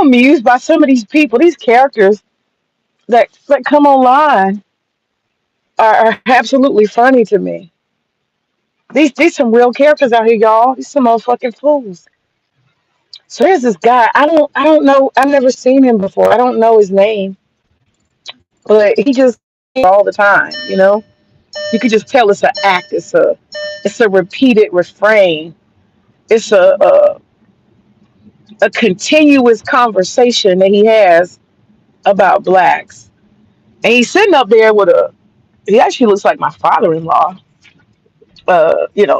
amused by some of these people, these characters that come online are absolutely funny to me. These some real characters out here, y'all. These some motherfucking fools. So there's this guy. I don't know. I've never seen him before. I don't know his name, but he just all the time. You could just tell it's an act. It's a repeated refrain. It's a continuous conversation that he has about blacks. And he's sitting up there with a. He actually looks like my father-in-law.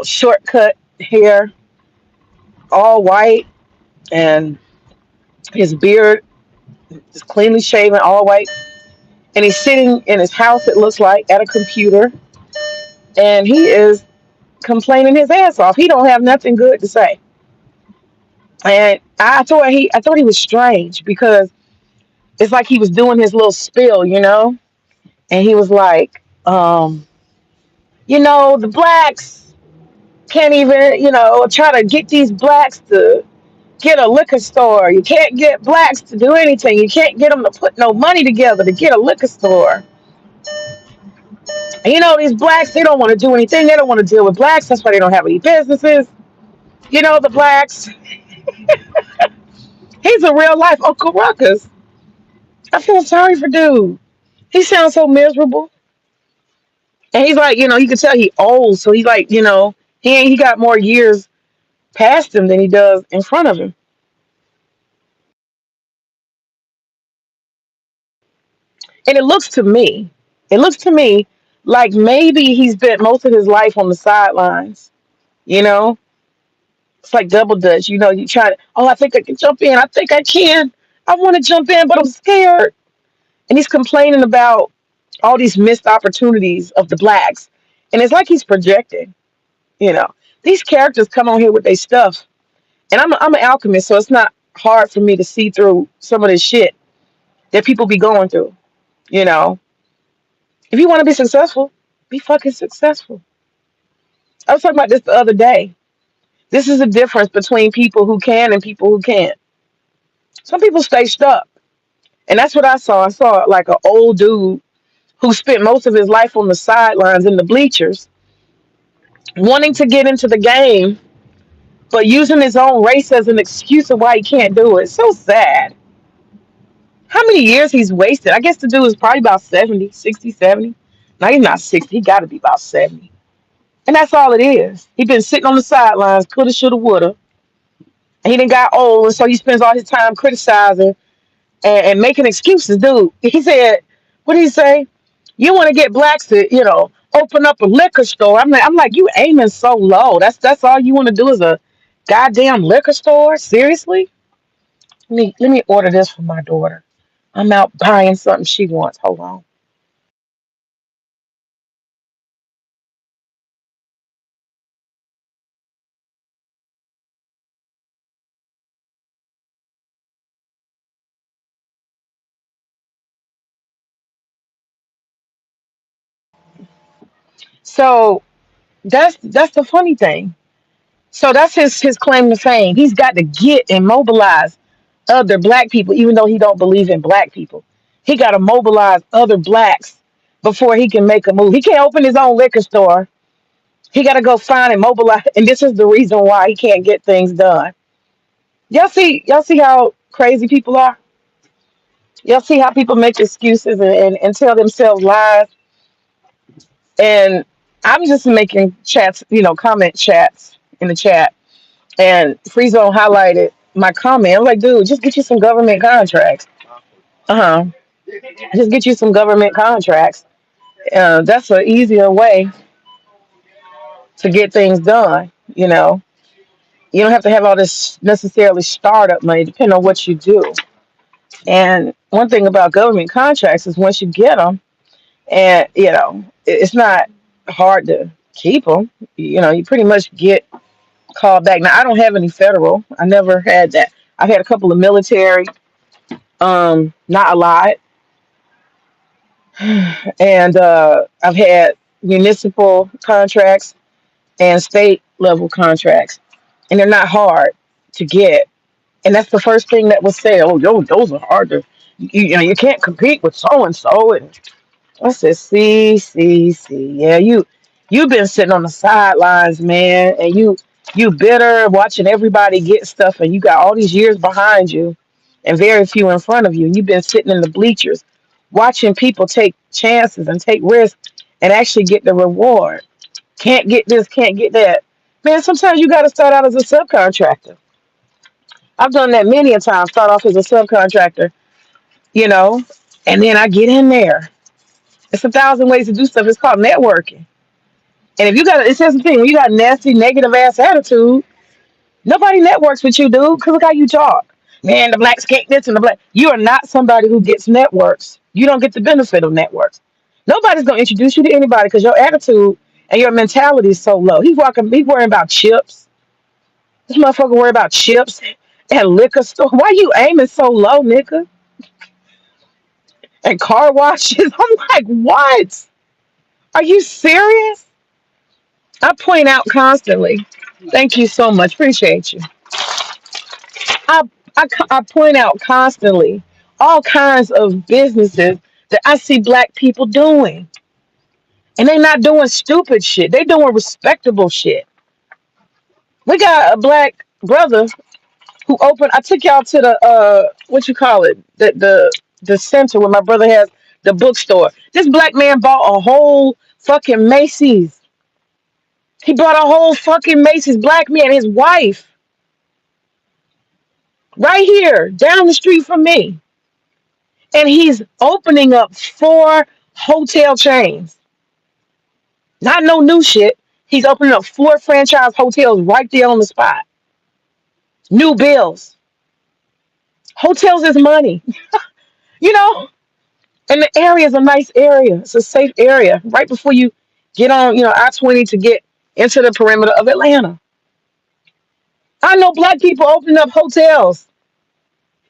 Shortcut hair, all white, and his beard is cleanly shaven, all white. And he's sitting in his house. It looks like at a computer, and he is complaining his ass off. He don't have nothing good to say. And I thought he was strange because it's like he was doing his little spiel. And he was like, the blacks can't even, try to get these blacks to get a liquor store. You can't get blacks to do anything. You can't get them to put no money together to get a liquor store. And these blacks, they don't want to do anything. They don't want to deal with blacks. That's why they don't have any businesses. The blacks. He's a real life Uncle Ruckus. I feel sorry for dude. He sounds so miserable. And he's like, you can tell he old. So he's like, he got more years past him than he does in front of him. And it looks to me like maybe he spent most of his life on the sidelines. You know, it's like double dutch. You try to, oh, I think I can jump in. I think I can. I want to jump in, but I'm scared. And he's complaining about all these missed opportunities of the blacks. And it's like he's projecting, you know. These characters come on here with their stuff. And I'm an alchemist, so it's not hard for me to see through some of this shit that people be going through, you know. If you want to be successful, be fucking successful. I was talking about this the other day. This is the difference between people who can and people who can't. Some people stay stuck. And that's what I saw. I saw like an old dude who spent most of his life on the sidelines in the bleachers, wanting to get into the game, but using his own race as an excuse of why he can't do it. So sad. How many years he's wasted? I guess the dude is probably about 70, 60, 70. No, he's not 60. He got to be about 70. And that's all it is. He been sitting on the sidelines, coulda, shoulda, woulda. And he done got old, and so he spends all his time criticizing and making excuses. Dude, he said, what did he say? You want to get blacks to, open up a liquor store. I'm like, you aiming so low. That's all you want to do is a goddamn liquor store? Seriously? Let me order this for my daughter. I'm out buying something she wants. Hold on. So that's the funny thing. So that's his claim to fame. He's got to get and mobilize other black people, even though he don't believe in black people. He got to mobilize other blacks before he can make a move. He can't open his own liquor store. He got to go find and mobilize. And this is the reason why he can't get things done. Y'all see how crazy people are. Y'all see how people make excuses and tell themselves lies. And I'm just making chats, comment chats in the chat. And Free Zone highlighted my comment. I'm like, dude, just get you some government contracts. Uh huh. Just get you some government contracts. That's an easier way to get things done. You don't have to have all this necessarily startup money, depending on what you do. And one thing about government contracts is once you get them, and it's not hard to keep them. You pretty much get called back. Now I don't have any federal. I never had that. I've had a couple of military, not a lot, and I've had municipal contracts and state level contracts, and they're not hard to get. And that's the first thing that was said. Oh, those are hard to, you know, you can't compete with so and so. And I said, see, yeah, you've been sitting on the sidelines, man, and you bitter watching everybody get stuff, and you got all these years behind you, and very few in front of you. You've been sitting in the bleachers, watching people take chances and take risks, and actually get the reward. Can't get this, can't get that. Man, sometimes you got to start out as a subcontractor. I've done that many a time. Start off as a subcontractor, you know, and then I get in there. It's a thousand ways to do stuff. It's called networking. And if you got, it says the thing, when you got nasty, negative ass attitude, nobody networks with you, dude. Cause look how you talk. Man, the blacks can't this and the black. You are not somebody who gets networks. You don't get the benefit of networks. Nobody's gonna introduce you to anybody because your attitude and your mentality is so low. He's worrying about chips. This motherfucker worry about chips and liquor store. Why you aiming so low, nigga? And car washes. I'm like, what? Are you serious? I point out constantly. Thank you so much. Appreciate you. I, I point out constantly all kinds of businesses that I see black people doing. And they not doing stupid shit. They doing respectable shit. We got a black brother who opened, I took y'all to the what you call it? The center where my brother has the bookstore. This black man bought a whole fucking Macy's. He bought a whole fucking Macy's, black man, his wife, right here down the street from me. And he's opening up 4 hotel chains. Not no new shit. He's opening up 4 franchise hotels right there on the spot. New bills. Hotels is money, you know? And the area is a nice area. It's a safe area. Right before you get on, I-20 to get into the perimeter of Atlanta. I know black people opening up hotels.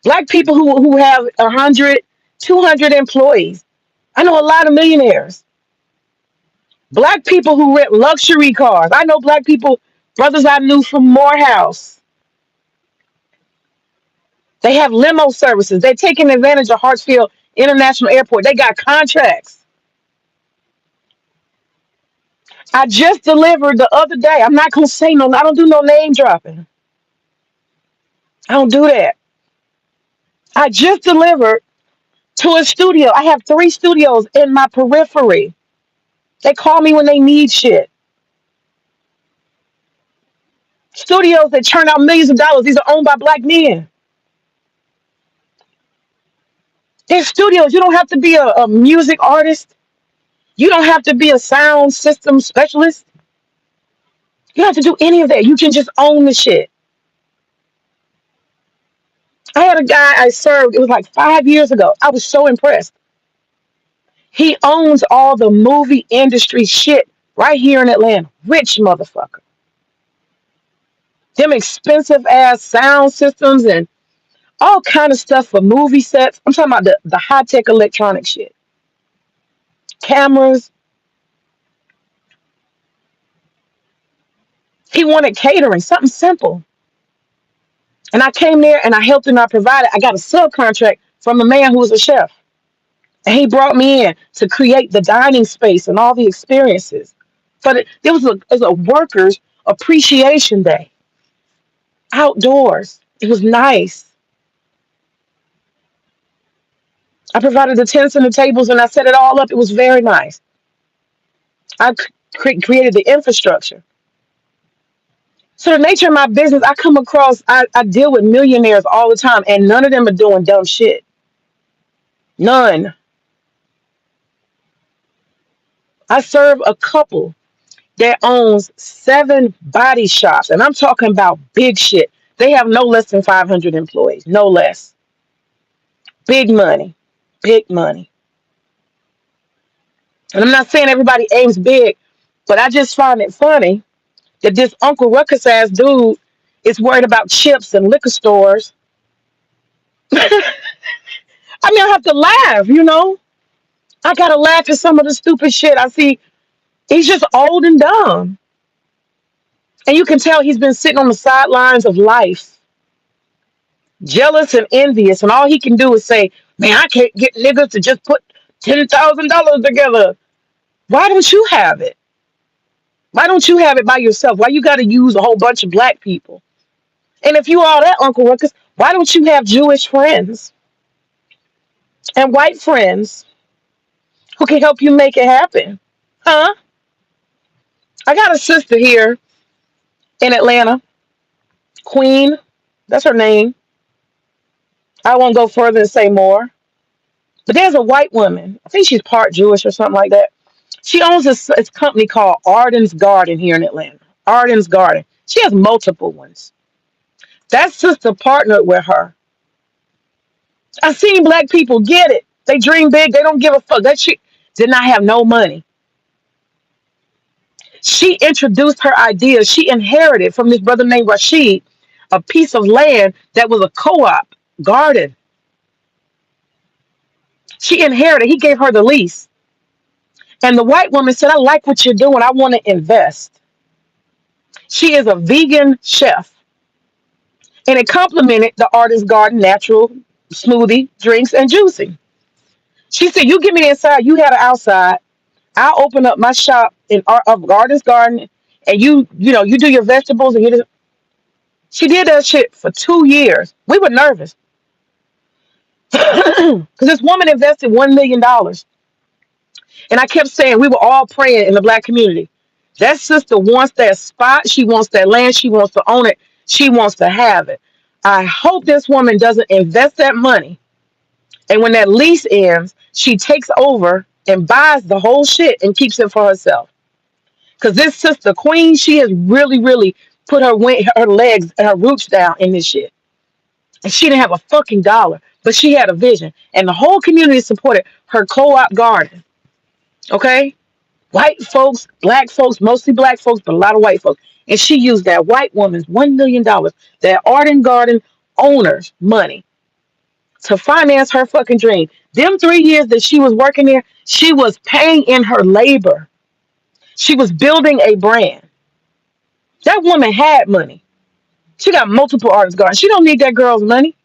Black people who have 100, 200 employees. I know a lot of millionaires. Black people who rent luxury cars. I know black people, brothers I knew from Morehouse. They have limo services. They're taking advantage of Hartsfield International Airport. They got contracts. I just delivered the other day. I'm not gonna say no. I don't do no name dropping. I don't do that. I just delivered to a studio. I have 3 studios in my periphery. They call me when they need shit. Studios that churn out millions of dollars. These are owned by black men. They're studios. You don't have to be a music artist. You don't have to be a sound system specialist. You don't have to do any of that. You can just own the shit. I had a guy I served, it was like 5 years ago. I was so impressed. He owns all the movie industry shit right here in Atlanta. Rich motherfucker. Them expensive ass sound systems and all kind of stuff for movie sets. I'm talking about the high tech electronic shit. Cameras. He wanted catering, something simple. And I came there and I helped and I provided. I got a subcontract from a man who was a chef. And he brought me in to create the dining space and all the experiences. But it was a workers' appreciation day outdoors. It was nice. I provided the tents and the tables and I set it all up. It was very nice. I created the infrastructure. So the nature of my business, I come across, I deal with millionaires all the time, and none of them are doing dumb shit. None. I serve a couple that owns 7 body shops, and I'm talking about big shit. They have no less than 500 employees, no less. Big money, big money. And I'm not saying everybody aims big, but I just find it funny that this Uncle Ruckus ass dude is worried about chips and liquor stores. I mean, I have to laugh. I gotta laugh at some of the stupid shit I see. He's just old and dumb. And you can tell he's been sitting on the sidelines of life. jealous and envious, and all he can do is say, "Man, I can't get niggas to just put $10,000 together." Why don't you have it? Why don't you have it by yourself? Why you got to use a whole bunch of black people? And if you all that, Uncle Ruckus, why don't you have Jewish friends and white friends who can help you make it happen? Huh? I got a sister here in Atlanta, Queen. That's her name. I won't go further and say more. But there's a white woman. I think she's part Jewish or something like that. She owns this company called Arden's Garden here in Atlanta. Arden's Garden. She has multiple ones. That sister partnered with her. I've seen black people get it. They dream big. They don't give a fuck. That shit did not have no money. She introduced her ideas. She inherited from this brother named Rashid a piece of land that was a co-op garden. She inherited. He gave her the lease. And the white woman said, I like what you're doing. I want to invest. She is a vegan chef. And it complemented the artist garden natural smoothie, drinks, and juicing. She said, you give me the inside, you had an outside. I'll open up my shop in of artist garden and you do your vegetables and you just she did that shit for 2 years. We were nervous. Because this woman invested $1 million. And I kept saying we were all praying in the black community. That sister wants that spot. She wants that land. She wants to own it. She wants to have it. I hope this woman doesn't invest that money. And when that lease ends, she takes over and buys the whole shit and keeps it for herself. Because this sister, Queen, she has really, really put her legs and her roots down in this shit. And she didn't have a fucking dollar, but she had a vision. And the whole community supported her co-op garden. Okay? White folks, black folks, mostly black folks, but a lot of white folks. And she used that white woman's $1 million, that Arden Garden owner's money, to finance her fucking dream. Them 3 years that she was working there, she was paying in her labor. She was building a brand. That woman had money. She got multiple artist gardens. She don't need that girl's money.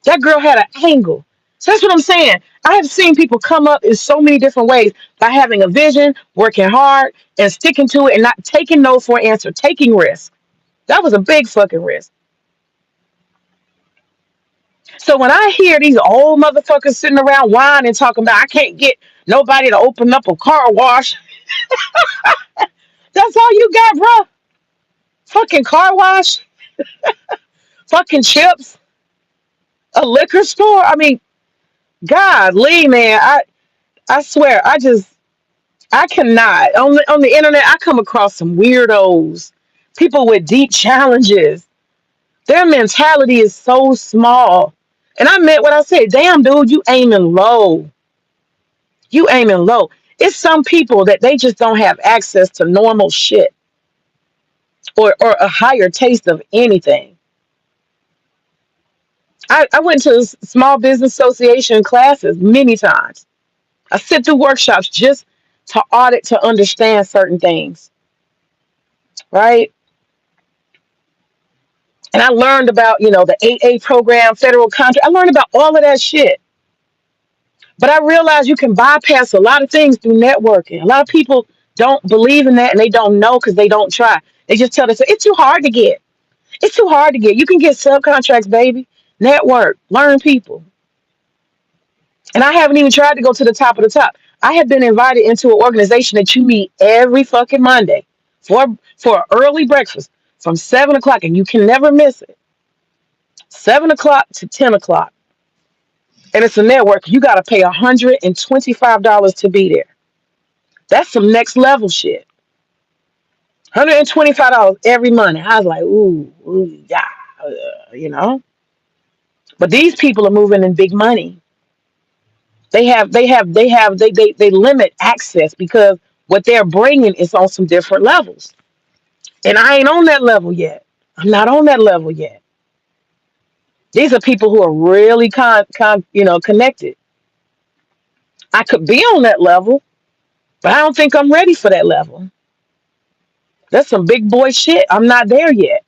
That girl had an angle. So that's what I'm saying. I have seen people come up in so many different ways by having a vision, working hard, and sticking to it and not taking no for an answer, taking risks. That was a big fucking risk. So when I hear these old motherfuckers sitting around whining and talking about I can't get nobody to open up a car wash, that's all you got, bro. Fucking car wash, fucking chips, a liquor store. I mean, God, Lee, man, I swear, I cannot. On the internet, I come across some weirdos, people with deep challenges. Their mentality is so small. And I meant what I said. Damn, dude, you aiming low. You aiming low. It's some people that they just don't have access to normal shit or a higher taste of anything. I went to small business association classes many times. I sit through workshops just to audit to understand certain things, right? And I learned about, the 8A program, federal contract. I learned about all of that shit. But I realized you can bypass a lot of things through networking. A lot of people don't believe in that and they don't know because they don't try. They just tell themselves, it's too hard to get. It's too hard to get. You can get subcontracts, baby. Network, learn people. And I haven't even tried to go to the top of the top. I have been invited into an organization that you meet every fucking Monday for an early breakfast from 7 o'clock, and you can never miss it. 7 o'clock to 10 o'clock. And it's a network. You got to pay $125 to be there. That's some next level shit. $125 every Monday. I was like, ooh, yeah, you know. But these people are moving in big money. They limit access because what they're bringing is on some different levels. And I ain't on that level yet. I'm not on that level yet. These are people who are really connected. I could be on that level, but I don't think I'm ready for that level. That's some big boy shit. I'm not there yet.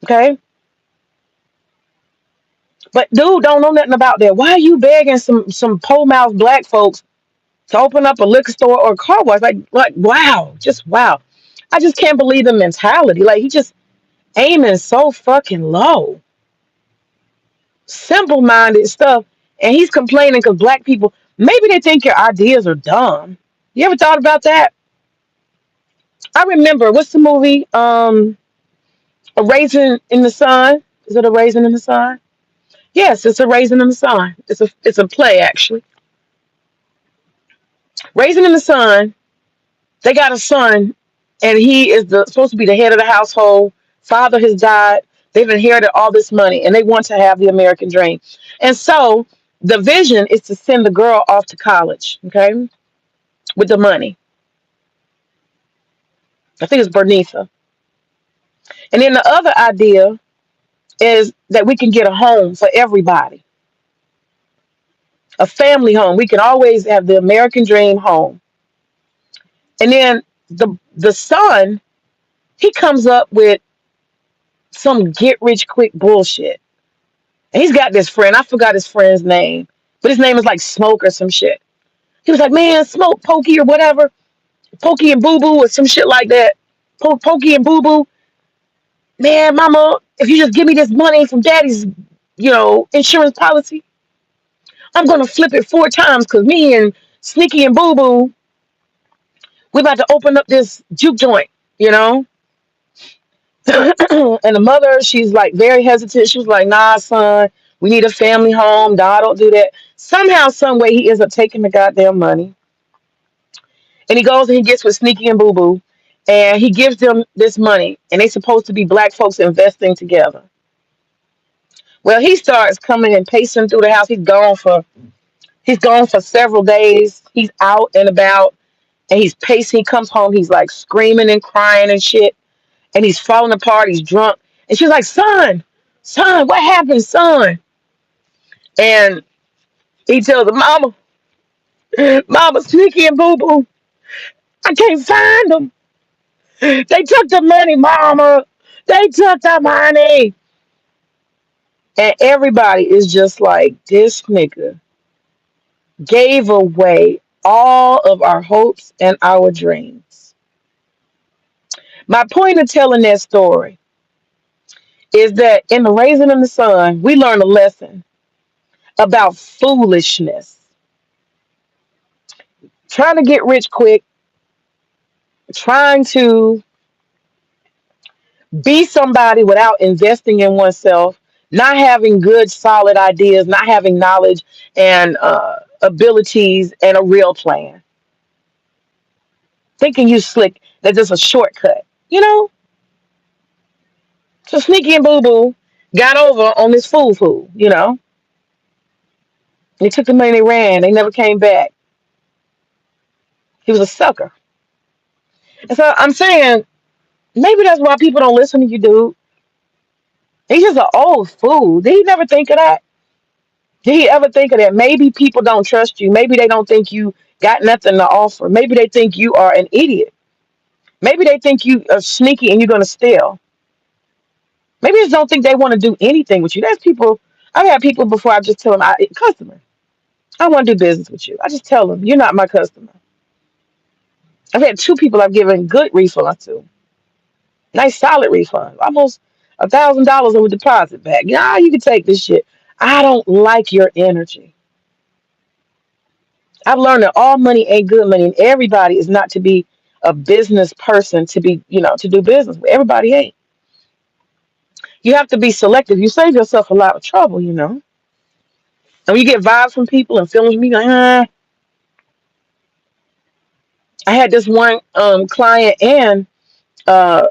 Okay? But dude don't know nothing about that. Why are you begging some pole mouth black folks to open up a liquor store or a car wash? Like wow, just wow. I just can't believe the mentality. Like he just aiming so fucking low, simple minded stuff, and he's complaining because black people maybe they think your ideas are dumb. You ever thought about that? I remember what's the movie? A Raisin in the Sun. Is it A Raisin in the Sun? Yes, it's A Raisin in the Sun. It's a play actually. Raisin in the Sun. They got a son, and he is supposed to be the head of the household. Father has died. They've inherited all this money, and they want to have the American dream. And so the vision is to send the girl off to college, okay, with the money. I think it's Bernitha. And then the other idea is that we can get a home for everybody, a family home. We can always have the American dream home. And then the son, he comes up with some get rich quick bullshit. And he's got this friend. I forgot his friend's name, but his name is like Smoke or some shit. He was like, man, Smoke, Pokey or whatever, Pokey and Boo Boo or some shit like that. Pokey and Boo Boo, man, Mama, if you just give me this money from Daddy's, insurance policy, I'm gonna flip it 4 times because me and Sneaky and Boo Boo, we about to open up this juke joint, you know. And the mother, she's like very hesitant. She was like, nah, son, we need a family home. Nah, don't do that. Somehow, some way, he ends up taking the goddamn money. And he goes and he gets with Sneaky and Boo Boo. And he gives them this money. And they supposed to be black folks investing together. Well, he starts coming and pacing through the house. He's gone for several days. He's out and about. And he's pacing. He comes home. He's like screaming and crying and shit. And he's falling apart. He's drunk. And she's like, son, what happened, son? And he tells her, Mama, Sneaky and Boo Boo, I can't find them. They took the money, Mama. They took the money. And everybody is just like, this nigga gave away all of our hopes and our dreams. My point of telling that story is that in the Raisin in the Sun, we learn a lesson about foolishness. Trying to get rich quick, trying to be somebody without investing in oneself, not having good, solid ideas, not having knowledge and abilities and a real plan. Thinking you slick, that's just a shortcut, you know? So Sneaky and Boo Boo got over on this fool. They took the money, they ran, they never came back. He was a sucker. And so I'm saying, maybe that's why people don't listen to you, dude. He's just an old fool. Did he never think of that? Did he ever think of that? Maybe people don't trust you. Maybe they don't think you got nothing to offer. Maybe they think you are an idiot. Maybe they think you are sneaky and you're going to steal. Maybe they just don't think they want to do anything with you. There's people, I've had people before I just tell them, customer, I want to do business with you. I just tell them, you're not my customer. I've had 2 people I've given good refunds to. Nice solid refund. Almost $1,000 on a deposit back. Yeah, you can take this shit. I don't like your energy. I've learned that all money ain't good money, and everybody is not to be a business person to be, to do business. Everybody ain't. You have to be selective. You save yourself a lot of trouble. And when you get vibes from people and feelings from me, like, I had this one client, and uh,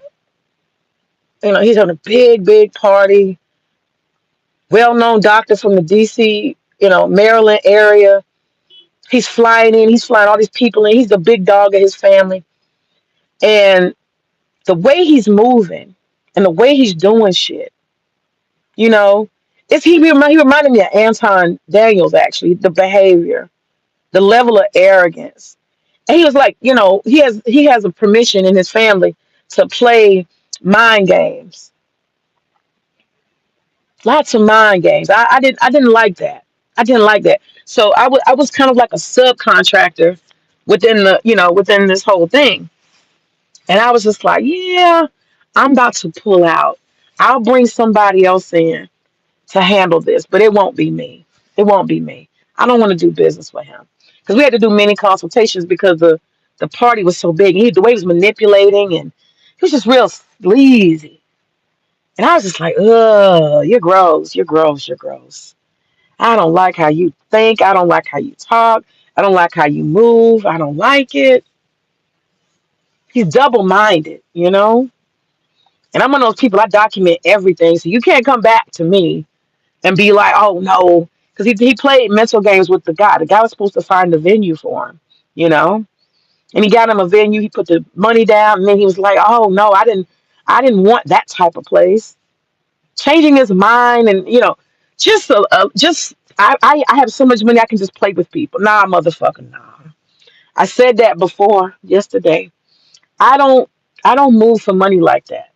he's having a big, big party. Well-known doctor from the DC, Maryland area. He's flying in. He's flying all these people in. He's the big dog of his family, and the way he's moving and the way he's doing shit, you know, he reminded me of Anton Daniels, actually, the behavior, the level of arrogance. And he was like, he has a permission in his family to play mind games. Lots of mind games. I didn't like that. I didn't like that. So I was kind of like a subcontractor within the within this whole thing. And I was just like, yeah, I'm about to pull out. I'll bring somebody else in to handle this, but it won't be me. It won't be me. I don't want to do business with him. Because we had to do many consultations because the party was so big. The way he was manipulating and he was just real sleazy. And I was just like, ugh, you're gross, you're gross, you're gross. I don't like how you think. I don't like how you talk. I don't like how you move. I don't like it. He's double minded, you know? And I'm one of those people, I document everything. So you can't come back to me and be like, oh no. Because he played mental games with the guy. The guy was supposed to find the venue for him, you know? And he got him a venue. He put the money down. And then he was like, oh no, I didn't want that type of place. Changing his mind and just I have so much money I can just play with people. Nah, motherfucker, nah. I said that before yesterday. I don't I don't move for money like that.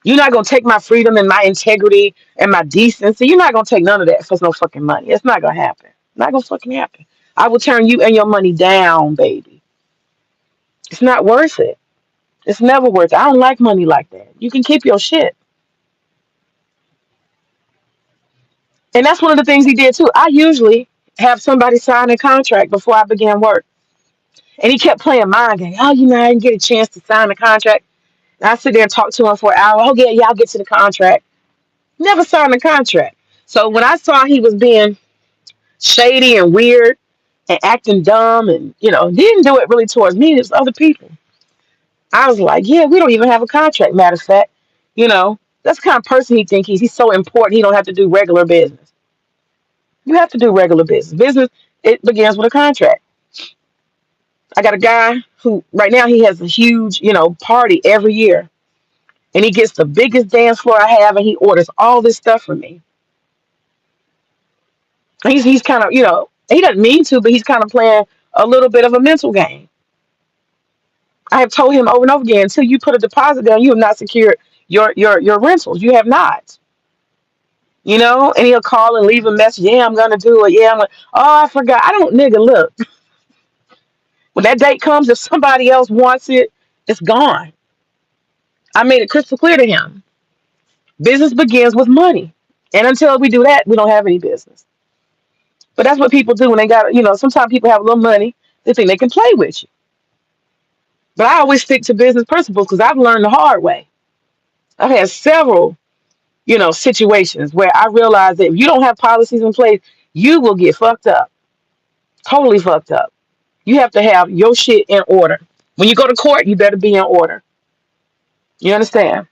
You're not gonna take my freedom and my integrity and my decency. You're not gonna take none of that for no fucking money. It's not gonna happen. Not gonna fucking happen. I will turn you and your money down, baby. It's not worth it. It's never worth it. I don't like money like that. You can keep your shit. And that's one of the things he did too. I usually have somebody sign a contract before I begin work. And he kept playing mind games. Oh, I didn't get a chance to sign the contract. And I sit there and talk to him for an hour. Oh, yeah, I'll get to the contract. Never signed the contract. So when I saw he was being shady and weird and acting dumb and, didn't do it really towards me, it was other people. I was like, yeah, we don't even have a contract, matter of fact. That's the kind of person he thinks he's so important he don't have to do regular business. You have to do regular business. Business, it begins with a contract. I got a guy who right now he has a huge, party every year. And he gets the biggest dance floor I have and he orders all this stuff for me. He's kind of, he doesn't mean to, but he's kind of playing a little bit of a mental game. I have told him over and over again, until you put a deposit down, you have not secured your rentals. You have not. And he'll call and leave a message. Yeah, I'm gonna do it. Yeah, I'm gonna, oh, I forgot. I don't, nigga, look. When that date comes, if somebody else wants it, it's gone. I made it crystal clear to him. Business begins with money. And until we do that, we don't have any business. But that's what people do when they got, sometimes people have a little money. They think they can play with you. But I always stick to business principles because I've learned the hard way. I've had several, situations where I realized that if you don't have policies in place, you will get fucked up. Totally fucked up. You have to have your shit in order. When you go to court, you better be in order. You understand?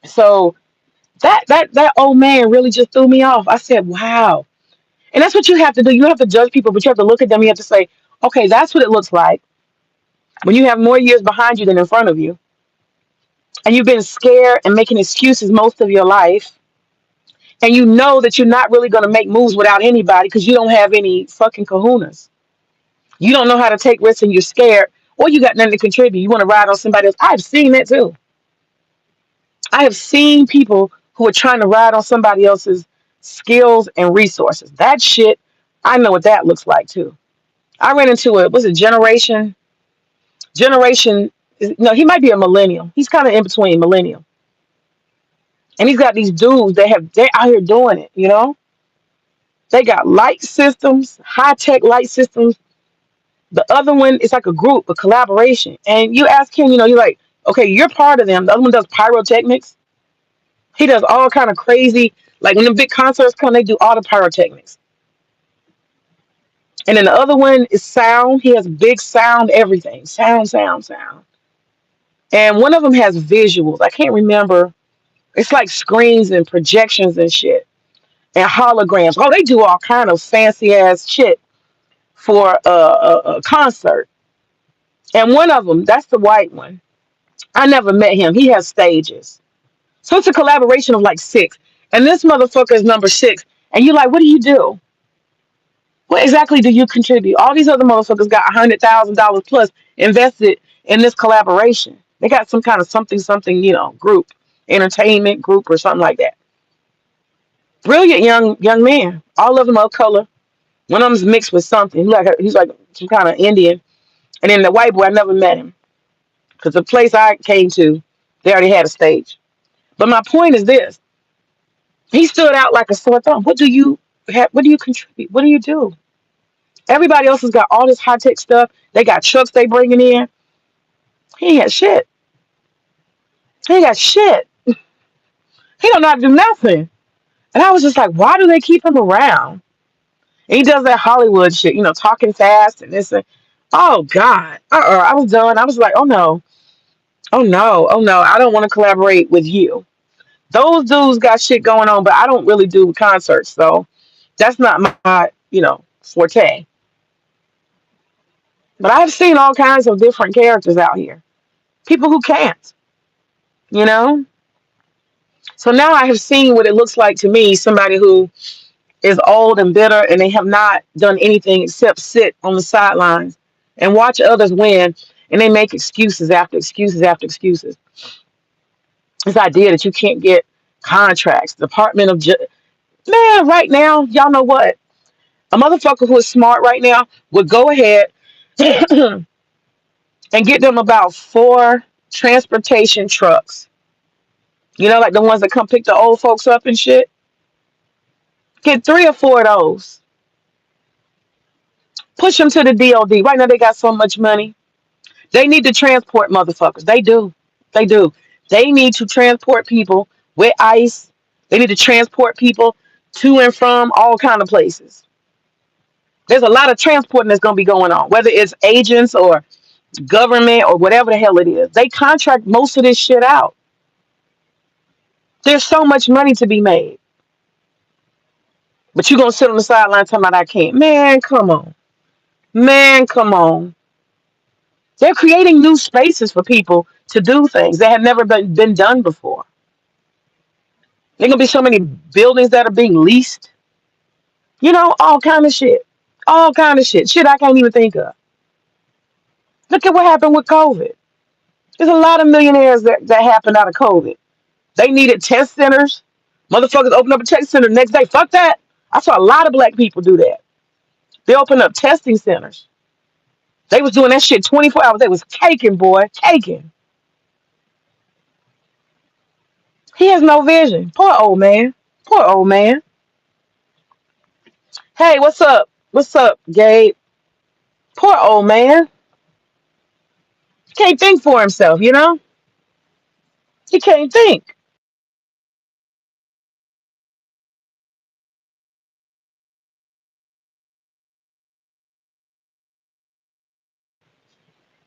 So that old man really just threw me off. I said, wow. And that's what you have to do. You have to judge people, but you have to look at them. You have to say, okay, that's what it looks like when you have more years behind you than in front of you. And you've been scared and making excuses most of your life. And you know that you're not really going to make moves without anybody because you don't have any fucking kahunas. You don't know how to take risks and you're scared, or you got nothing to contribute. You want to ride on somebody else. I've seen that too. I have seen people who are trying to ride on somebody else's skills and resources. That shit, I know what that looks like too. I ran into it. Was it generation? No, he might be a millennial. He's kind of in between millennial. And he's got these dudes they're out here doing it, They got light systems, high tech light systems. The other one is like a group, a collaboration. And you ask him, you're like, okay, you're part of them. The other one does pyrotechnics. He does all kind of crazy, like when the big concerts come, they do all the pyrotechnics. And then the other one is sound. He has big sound, everything. Sound, sound, sound. And one of them has visuals. I can't remember. It's like screens and projections and shit. And holograms. Oh, they do all kind of fancy ass shit for a concert. And one of them, that's the white one. I never met him. He has stages. So it's a collaboration of like six. And this motherfucker is number six. And you're like, what do you do? What exactly do you contribute? All these other motherfuckers got $100,000 plus invested in this collaboration. They got some kind of something, group, entertainment group or something like that. Brilliant young men. All of them of color. One of them's mixed with something. He's like some kind of Indian. And then the white boy, I never met him because the place I came to, they already had a stage. But my point is this: he stood out like a sore thumb. What do you have? What do you contribute? What do you do? Everybody else has got all this high tech stuff. They got trucks they bringing in. He ain't got shit. He ain't got shit. He don't know how to do nothing. And I was just like, why do they keep him around? And he does that Hollywood shit, talking fast and this and oh God. I was done. I was like, oh no, oh no, oh no. I don't want to collaborate with you. Those dudes got shit going on, but I don't really do concerts, so that's not my, forte. But I've seen all kinds of different characters out here. People who can't, you know? So now I have seen what it looks like to me, somebody who is old and bitter and they have not done anything except sit on the sidelines and watch others win and they make excuses after excuses after excuses. This idea that you can't get contracts, Department of Man, right now, y'all know what? A motherfucker who is smart right now would go ahead and get them about 4 transportation trucks. Like the ones that come pick the old folks up and shit. Get 3 or 4 of those. Push them to the DOD. Right now they got so much money. They need to transport motherfuckers. They do. They do. They need to transport people with ice. They need to transport people to and from all kind of places. There's a lot of transporting that's going to be going on, whether it's agents or government or whatever the hell it is. They contract most of this shit out. There's so much money to be made. But you're going to sit on the sideline talking about I can't. Man, come on. Man, come on. They're creating new spaces for people to do things that have never been done before. There are going to be so many buildings that are being leased. All kind of shit. All kind of shit. Shit I can't even think of. Look at what happened with COVID. There's a lot of millionaires that happened out of COVID. They needed test centers. Motherfuckers open up a test center the next day. Fuck that. I saw a lot of black people do that. They opened up testing centers. They was doing that shit 24 hours. They was caking, boy. Caking. He has no vision. Poor old man. Poor old man. Hey, what's up? What's up, Gabe? Poor old man. He can't think for himself. He can't think.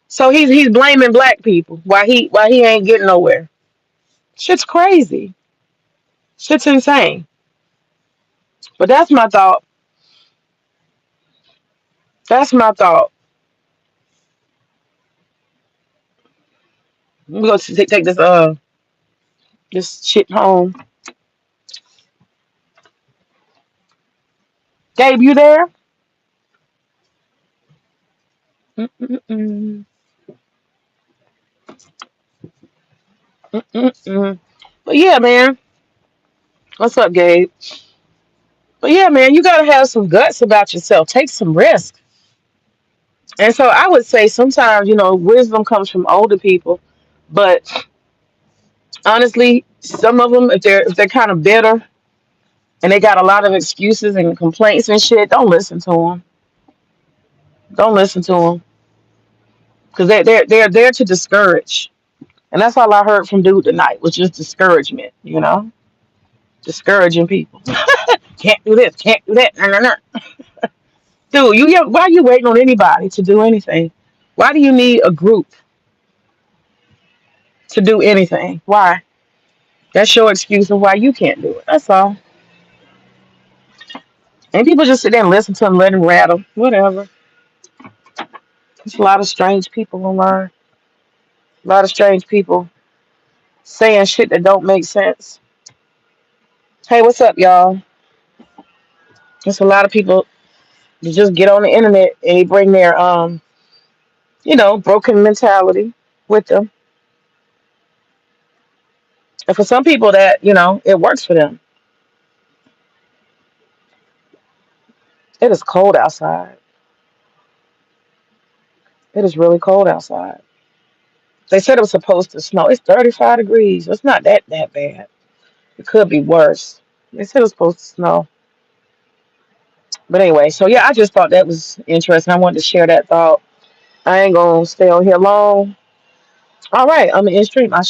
So he's blaming black people why he ain't getting nowhere. Shit's crazy. Shit's insane. But that's my thought. That's my thought. I'm gonna take this shit home. Gabe, you there? Mm-mm-mm. Mm-mm-mm. But yeah, man. What's up, Gabe? But yeah, man, you gotta have some guts about yourself. Take some risk. And so I would say sometimes, wisdom comes from older people. But honestly, some of them, if they're kind of bitter and they got a lot of excuses and complaints and shit, don't listen to them. Don't listen to them because they're there to discourage. And that's all I heard from dude tonight was just discouragement, discouraging people. Can't do this, can't do that. Nah, nah, nah. Dude, why are you waiting on anybody to do anything? Why do you need a group to do anything? Why? That's your excuse of why you can't do it. That's all. And people just sit there and listen to them, let them rattle. Whatever. There's a lot of strange people online. A lot of strange people saying shit that don't make sense. Hey, what's up, y'all? There's a lot of people that just get on the internet and they bring their broken mentality with them. And for some people that, it works for them. It is cold outside. It is really cold outside. They said it was supposed to snow. It's 35 degrees. It's not that bad. It could be worse. They said it was supposed to snow. But anyway, so yeah, I just thought that was interesting. I wanted to share that thought. I ain't gonna stay on here long. All right, I'm in stream. I